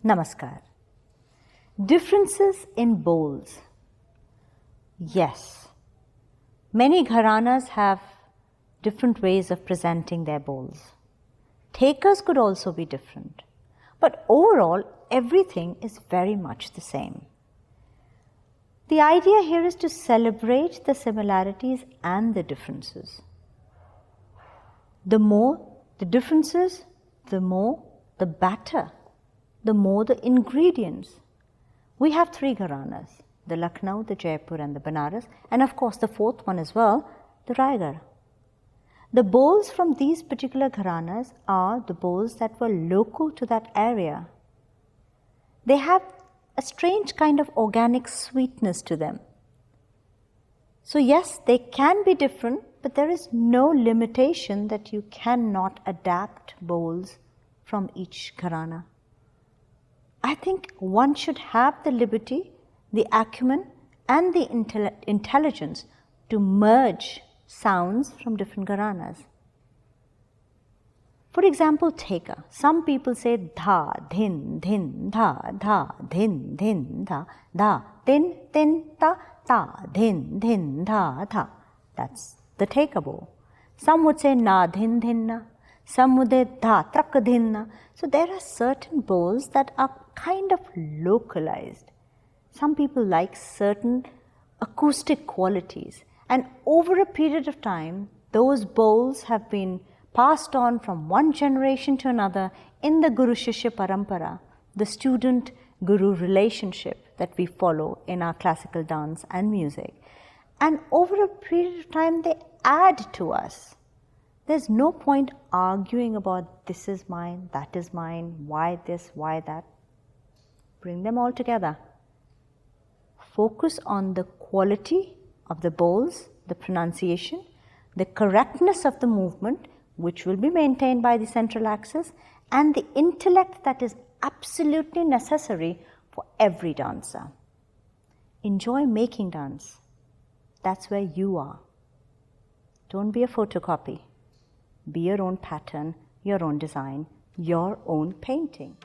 Namaskar. Differences in bowls. Yes, many gharanas have different ways of presenting their bowls. Takers could also be different, but overall everything is very much the same. The idea here is to celebrate the similarities and the differences. The more the differences, the more the better, the more the ingredients. We have 3 gharanas, the Lucknow, the Jaipur and the Banaras, and of course the 4th one as well, the Raigad. The bowls from these particular gharanas are the bowls that were local to that area. They have a strange kind of organic sweetness to them. So yes, they can be different, but there is no limitation that you cannot adapt bowls from each gharana. I think one should have the liberty, the acumen and the intelligence to merge sounds from different gharanas. For example, Theka. Some people say dha, dhin, dhin, dha, dha, dhin, dhin, dha, dha, din, din, ta, ta, dhin, dhin, dha, tha. That's the Theka bowl. Some would say na, dhin, dhin, na. Some would say dha, trak, dhin, na. So there are certain bowls that are kind of localized. Some people like certain acoustic qualities, and over a period of time, those bowls have been passed on from one generation to another in the Guru Shishya Parampara, the student-guru relationship that we follow in our classical dance and music. And over a period of time, they add to us. There's no point arguing about this is mine, that is mine, why this, why that. Bring them all together. Focus on the quality of the bowls, the pronunciation, the correctness of the movement, which will be maintained by the central axis, and the intellect that is absolutely necessary for every dancer. Enjoy making dance. That's where you are. Don't be a photocopy. Be your own pattern, your own design, your own painting.